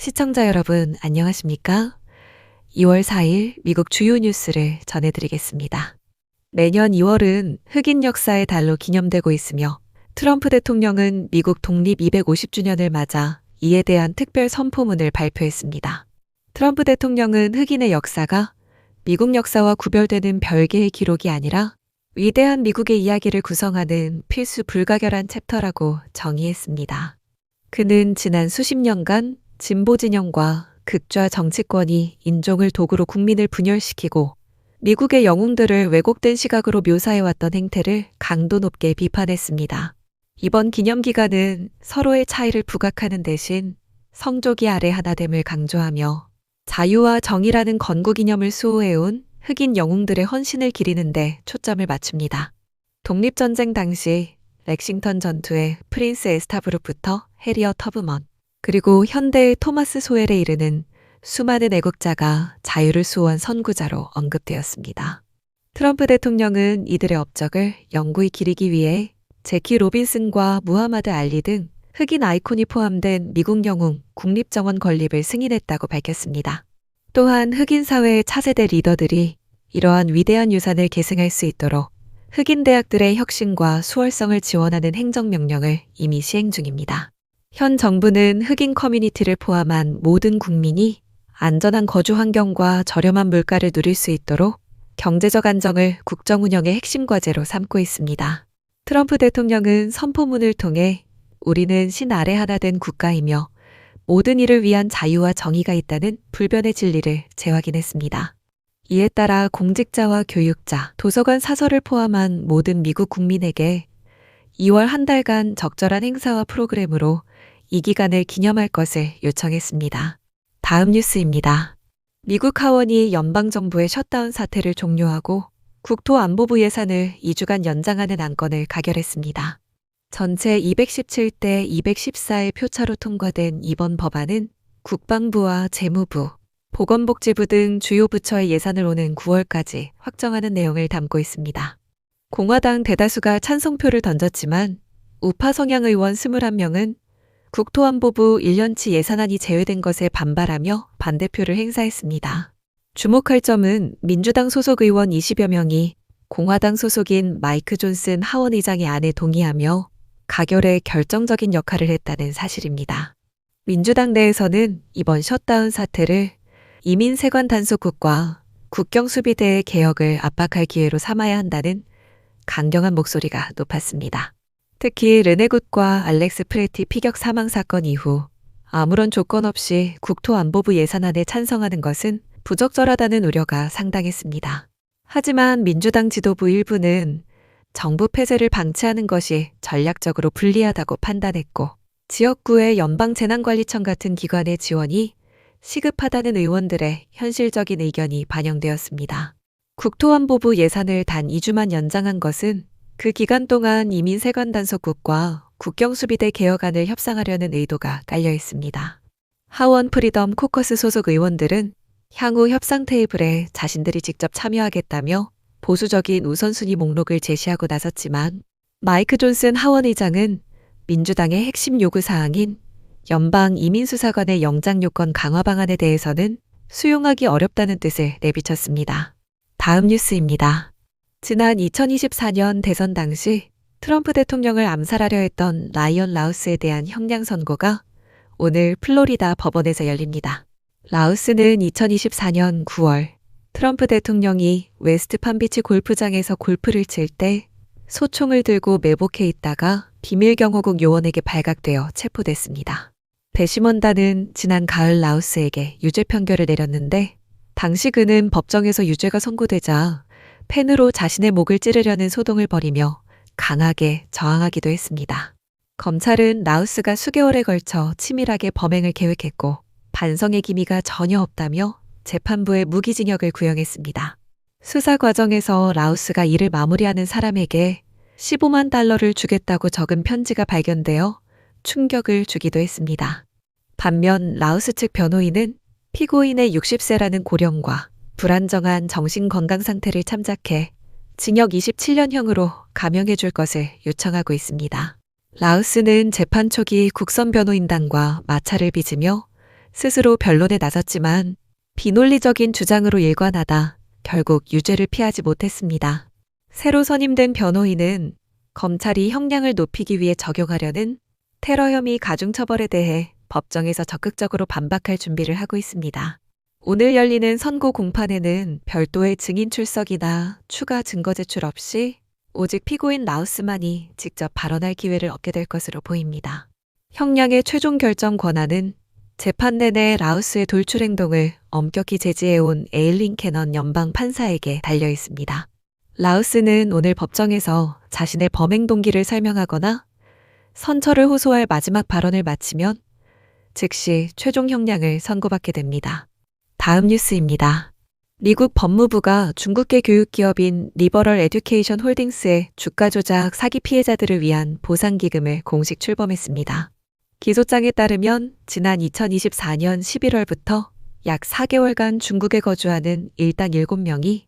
시청자 여러분, 안녕하십니까? 2월 4일 미국 주요 뉴스를 전해드리겠습니다. 매년 2월은 흑인 역사의 달로 기념되고 있으며 트럼프 대통령은 미국 독립 250주년을 맞아 이에 대한 특별 선포문을 발표했습니다. 트럼프 대통령은 흑인의 역사가 미국 역사와 구별되는 별개의 기록이 아니라 위대한 미국의 이야기를 구성하는 필수 불가결한 챕터라고 정의했습니다. 그는 지난 수십 년간 진보 진영과 극좌 정치권이 인종을 도구로 국민을 분열시키고 미국의 영웅들을 왜곡된 시각으로 묘사해왔던 행태를 강도 높게 비판했습니다. 이번 기념기간은 서로의 차이를 부각하는 대신 성조기 아래 하나됨을 강조하며 자유와 정의라는 건국이념을 수호해온 흑인 영웅들의 헌신을 기리는 데 초점을 맞춥니다. 독립전쟁 당시 렉싱턴 전투의 프린스 에스타브룩부터 해리엇 터브먼, 그리고 현대의 토마스 소엘에 이르는 수많은 애국자가 자유를 수호한 선구자로 언급되었습니다. 트럼프 대통령은 이들의 업적을 영구히 기리기 위해 제키 로빈슨과 무하마드 알리 등 흑인 아이콘이 포함된 미국 영웅 국립정원 건립을 승인했다고 밝혔습니다. 또한 흑인 사회의 차세대 리더들이 이러한 위대한 유산을 계승할 수 있도록 흑인 대학들의 혁신과 수월성을 지원하는 행정명령을 이미 시행 중입니다. 현 정부는 흑인 커뮤니티를 포함한 모든 국민이 안전한 거주 환경과 저렴한 물가를 누릴 수 있도록 경제적 안정을 국정 운영의 핵심 과제로 삼고 있습니다. 트럼프 대통령은 선포문을 통해 우리는 신 아래 하나 된 국가이며 모든 이를 위한 자유와 정의가 있다는 불변의 진리를 재확인했습니다. 이에 따라 공직자와 교육자, 도서관 사설을 포함한 모든 미국 국민에게 2월 한 달간 적절한 행사와 프로그램으로 이 기간을 기념할 것을 요청했습니다. 다음 뉴스입니다. 미국 하원이 연방정부의 셧다운 사태를 종료하고 국토안보부 예산을 2주간 연장하는 안건을 가결했습니다. 전체 217대 214의 표차로 통과된 이번 법안은 국방부와 재무부, 보건복지부 등 주요 부처의 예산을 오는 9월까지 확정하는 내용을 담고 있습니다. 공화당 대다수가 찬성표를 던졌지만 우파 성향 의원 21명은 국토안보부 1년치 예산안이 제외된 것에 반발하며 반대표를 행사했습니다. 주목할 점은 민주당 소속 의원 20여 명이 공화당 소속인 마이크 존슨 하원 의장의 안에 동의하며 가결에 결정적인 역할을 했다는 사실입니다. 민주당 내에서는 이번 셧다운 사태를 이민 세관 단속국과 국경수비대의 개혁을 압박할 기회로 삼아야 한다는 강경한 목소리가 높았습니다. 특히 르네굿과 알렉스 프레티 피격 사망 사건 이후 아무런 조건 없이 국토안보부 예산안에 찬성하는 것은 부적절하다는 우려가 상당했습니다. 하지만 민주당 지도부 일부는 정부 폐쇄를 방치하는 것이 전략적으로 불리하다고 판단했고 지역구의 연방재난관리청 같은 기관의 지원이 시급하다는 의원들의 현실적인 의견이 반영되었습니다. 국토안보부 예산을 단 2주만 연장한 것은 그 기간 동안 이민세관단속국과 국경수비대 개혁안을 협상하려는 의도가 깔려 있습니다. 하원 프리덤 코커스 소속 의원들은 향후 협상 테이블에 자신들이 직접 참여하겠다며 보수적인 우선순위 목록을 제시하고 나섰지만 마이크 존슨 하원 의장은 민주당의 핵심 요구사항인 연방 이민수사관의 영장 요건 강화 방안에 대해서는 수용하기 어렵다는 뜻을 내비쳤습니다. 다음 뉴스입니다. 지난 2024년 대선 당시 트럼프 대통령을 암살하려 했던 라이언 라우스에 대한 형량 선고가 오늘 플로리다 법원에서 열립니다. 라우스는 2024년 9월 트럼프 대통령이 웨스트 팜비치 골프장에서 골프를 칠 때 소총을 들고 매복해 있다가 비밀경호국 요원에게 발각되어 체포됐습니다. 배심원단은 지난 가을 라우스에게 유죄 판결을 내렸는데 당시 그는 법정에서 유죄가 선고되자 펜으로 자신의 목을 찌르려는 소동을 벌이며 강하게 저항하기도 했습니다. 검찰은 라우스가 수개월에 걸쳐 치밀하게 범행을 계획했고 반성의 기미가 전혀 없다며 재판부에 무기징역을 구형했습니다. 수사 과정에서 라우스가 이를 마무리하는 사람에게 15만 달러를 주겠다고 적은 편지가 발견되어 충격을 주기도 했습니다. 반면 라우스 측 변호인은 피고인의 60세라는 고령과 불안정한 정신건강 상태를 참작해 징역 27년형으로 감형해 줄 것을 요청하고 있습니다. 라우스는 재판 초기 국선 변호인단과 마찰을 빚으며 스스로 변론에 나섰지만 비논리적인 주장으로 일관하다 결국 유죄를 피하지 못했습니다. 새로 선임된 변호인은 검찰이 형량을 높이기 위해 적용하려는 테러 혐의 가중처벌에 대해 법정에서 적극적으로 반박할 준비를 하고 있습니다. 오늘 열리는 선고 공판에는 별도의 증인 출석이나 추가 증거 제출 없이 오직 피고인 라우스만이 직접 발언할 기회를 얻게 될 것으로 보입니다. 형량의 최종 결정 권한은 재판 내내 라우스의 돌출 행동을 엄격히 제지해온 에일린 캐넌 연방 판사에게 달려 있습니다. 라우스는 오늘 법정에서 자신의 범행 동기를 설명하거나 선처를 호소할 마지막 발언을 마치면 즉시 최종 형량을 선고받게 됩니다. 다음 뉴스입니다. 미국 법무부가 중국계 교육기업인 리버럴 에듀케이션 홀딩스의 주가 조작 사기 피해자들을 위한 보상기금을 공식 출범했습니다. 기소장에 따르면 지난 2024년 11월부터 약 4개월간 중국에 거주하는 일당 7명이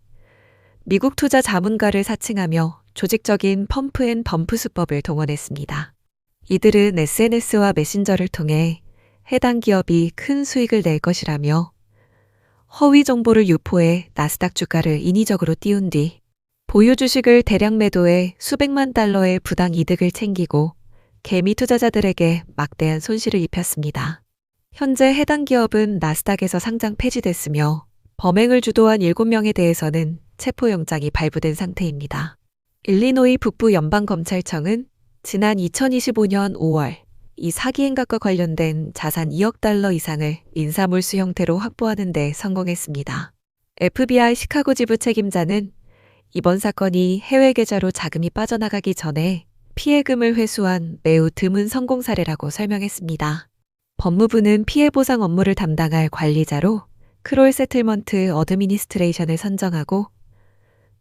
미국 투자 자문가를 사칭하며 조직적인 펌프 앤 덤프 수법을 동원했습니다. 이들은 SNS와 메신저를 통해 해당 기업이 큰 수익을 낼 것이라며 허위 정보를 유포해 나스닥 주가를 인위적으로 띄운 뒤 보유 주식을 대량 매도해 수백만 달러의 부당 이득을 챙기고 개미 투자자들에게 막대한 손실을 입혔습니다. 현재 해당 기업은 나스닥에서 상장 폐지됐으며 범행을 주도한 7명에 대해서는 체포영장이 발부된 상태입니다. 일리노이 북부 연방검찰청은 지난 2025년 5월 이 사기 행각과 관련된 자산 2억 달러 이상을 인사몰수 형태로 확보하는 데 성공했습니다. FBI 시카고 지부 책임자는 이번 사건이 해외 계좌로 자금이 빠져나가기 전에 피해금을 회수한 매우 드문 성공 사례라고 설명했습니다. 법무부는 피해 보상 업무를 담당할 관리자로 크롤 세틀먼트 어드미니스트레이션을 선정하고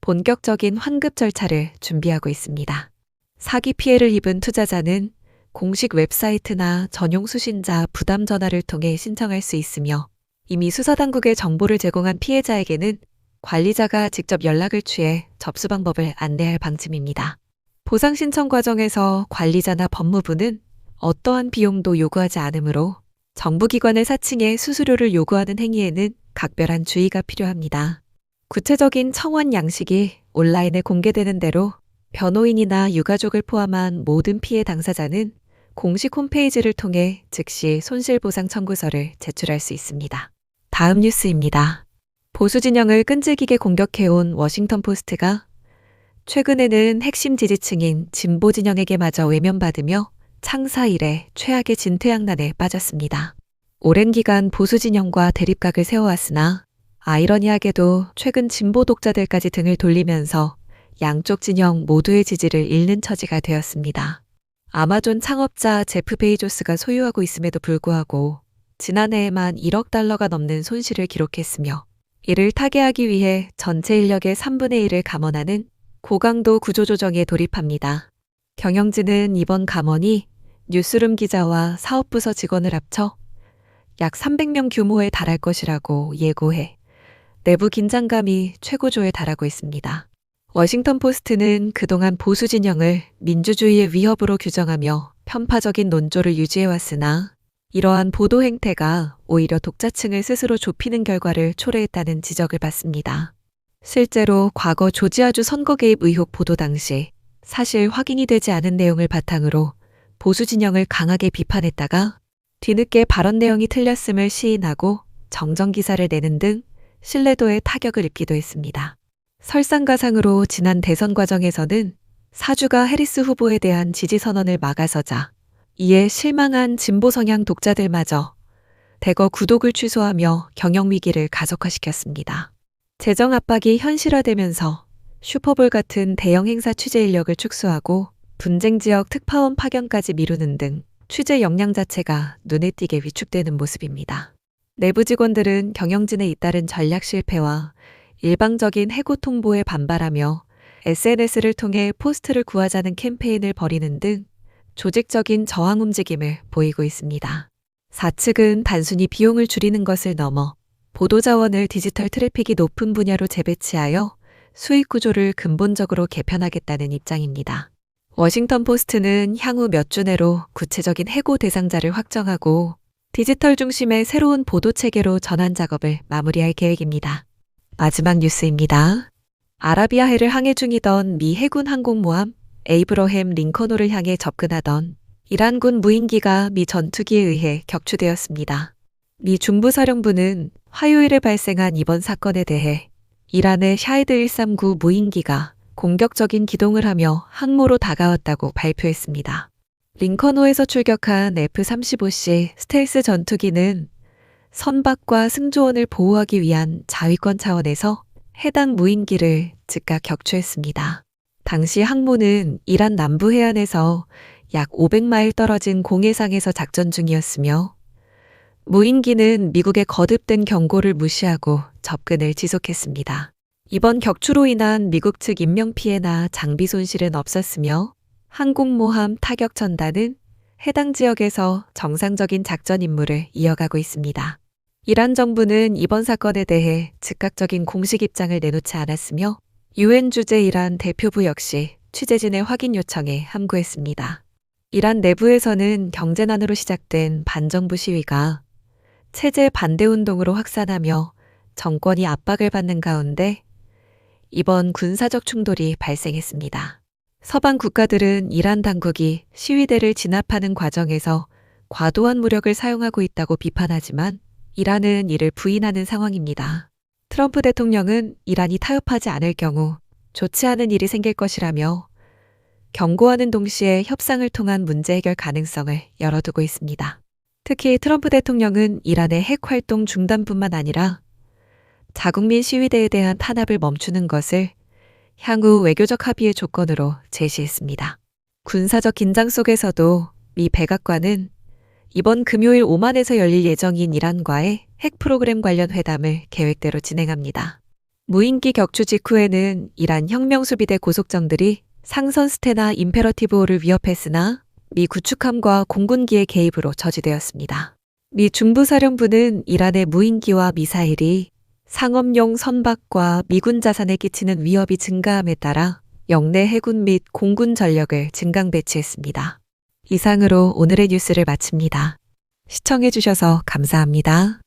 본격적인 환급 절차를 준비하고 있습니다. 사기 피해를 입은 투자자는 공식 웹사이트나 전용 수신자 부담 전화를 통해 신청할 수 있으며 이미 수사당국에 정보를 제공한 피해자에게는 관리자가 직접 연락을 취해 접수 방법을 안내할 방침입니다. 보상 신청 과정에서 관리자나 법무부는 어떠한 비용도 요구하지 않으므로 정부기관을 사칭해 수수료를 요구하는 행위에는 각별한 주의가 필요합니다. 구체적인 청원 양식이 온라인에 공개되는 대로 변호인이나 유가족을 포함한 모든 피해 당사자는 공식 홈페이지를 통해 즉시 손실보상 청구서를 제출할 수 있습니다. 다음 뉴스입니다. 보수 진영을 끈질기게 공격해온 워싱턴 포스트가 최근에는 핵심 지지층인 진보 진영에게마저 외면받으며 창사 이래 최악의 진퇴양난에 빠졌습니다. 오랜 기간 보수 진영과 대립각을 세워왔으나 아이러니하게도 최근 진보 독자들까지 등을 돌리면서 양쪽 진영 모두의 지지를 잃는 처지가 되었습니다. 아마존 창업자 제프 베이조스가 소유하고 있음에도 불구하고 지난해에만 1억 달러가 넘는 손실을 기록했으며 이를 타개하기 위해 전체 인력의 3분의 1을 감원하는 고강도 구조조정에 돌입합니다. 경영진은 이번 감원이 뉴스룸 기자와 사업부서 직원을 합쳐 약 300명 규모에 달할 것이라고 예고해 내부 긴장감이 최고조에 달하고 있습니다. 워싱턴 포스트는 그동안 보수 진영을 민주주의의 위협으로 규정하며 편파적인 논조를 유지해왔으나 이러한 보도 행태가 오히려 독자층을 스스로 좁히는 결과를 초래했다는 지적을 받습니다. 실제로 과거 조지아주 선거 개입 의혹 보도 당시 사실 확인이 되지 않은 내용을 바탕으로 보수 진영을 강하게 비판했다가 뒤늦게 발언 내용이 틀렸음을 시인하고 정정 기사를 내는 등 신뢰도에 타격을 입기도 했습니다. 설상가상으로 지난 대선 과정에서는 사주가 해리스 후보에 대한 지지 선언을 막아서자 이에 실망한 진보 성향 독자들마저 대거 구독을 취소하며 경영 위기를 가속화시켰습니다. 재정 압박이 현실화되면서 슈퍼볼 같은 대형 행사 취재 인력을 축소하고 분쟁 지역 특파원 파견까지 미루는 등 취재 역량 자체가 눈에 띄게 위축되는 모습입니다. 내부 직원들은 경영진의 잇따른 전략 실패와 일방적인 해고 통보에 반발하며 SNS를 통해 포스트를 구하자는 캠페인을 벌이는 등 조직적인 저항 움직임을 보이고 있습니다. 사측은 단순히 비용을 줄이는 것을 넘어 보도 자원을 디지털 트래픽이 높은 분야로 재배치하여 수익 구조를 근본적으로 개편하겠다는 입장입니다. 워싱턴 포스트는 향후 몇 주 내로 구체적인 해고 대상자를 확정하고 디지털 중심의 새로운 보도 체계로 전환 작업을 마무리할 계획입니다. 마지막 뉴스입니다. 아라비아해를 항해 중이던 미 해군 항공모함 에이브러햄 링컨호를 향해 접근하던 이란군 무인기가 미 전투기에 의해 격추되었습니다. 미 중부사령부는 화요일에 발생한 이번 사건에 대해 이란의 샤헤드 139 무인기가 공격적인 기동을 하며 항모로 다가왔다고 발표했습니다. 링컨호에서 출격한 F-35C 스텔스 전투기는 선박과 승조원을 보호하기 위한 자위권 차원에서 해당 무인기를 즉각 격추했습니다. 당시 항모는 이란 남부 해안에서 약 500마일 떨어진 공해상에서 작전 중이었으며 무인기는 미국의 거듭된 경고를 무시하고 접근을 지속했습니다. 이번 격추로 인한 미국 측 인명피해나 장비 손실은 없었으며 항공모함 타격 전단은 해당 지역에서 정상적인 작전 임무를 이어가고 있습니다. 이란 정부는 이번 사건에 대해 즉각적인 공식 입장을 내놓지 않았으며 유엔 주재 이란 대표부 역시 취재진의 확인 요청에 함구했습니다. 이란 내부에서는 경제난으로 시작된 반정부 시위가 체제 반대 운동으로 확산하며 정권이 압박을 받는 가운데 이번 군사적 충돌이 발생했습니다. 서방 국가들은 이란 당국이 시위대를 진압하는 과정에서 과도한 무력을 사용하고 있다고 비판하지만 이란은 이를 부인하는 상황입니다. 트럼프 대통령은 이란이 타협하지 않을 경우 좋지 않은 일이 생길 것이라며 경고하는 동시에 협상을 통한 문제 해결 가능성을 열어두고 있습니다. 특히 트럼프 대통령은 이란의 핵 활동 중단뿐만 아니라 자국민 시위대에 대한 탄압을 멈추는 것을 향후 외교적 합의의 조건으로 제시했습니다. 군사적 긴장 속에서도 미 백악관은 이번 금요일 오만에서 열릴 예정인 이란과의 핵 프로그램 관련 회담을 계획대로 진행합니다. 무인기 격추 직후에는 이란 혁명수비대 고속정들이 상선 스테나 임페러티브호를 위협했으나 미 구축함과 공군기의 개입으로 저지되었습니다. 미 중부사령부는 이란의 무인기와 미사일이 상업용 선박과 미군 자산에 끼치는 위협이 증가함에 따라 영내 해군 및 공군 전력을 증강 배치했습니다. 이상으로 오늘의 뉴스를 마칩니다. 시청해주셔서 감사합니다.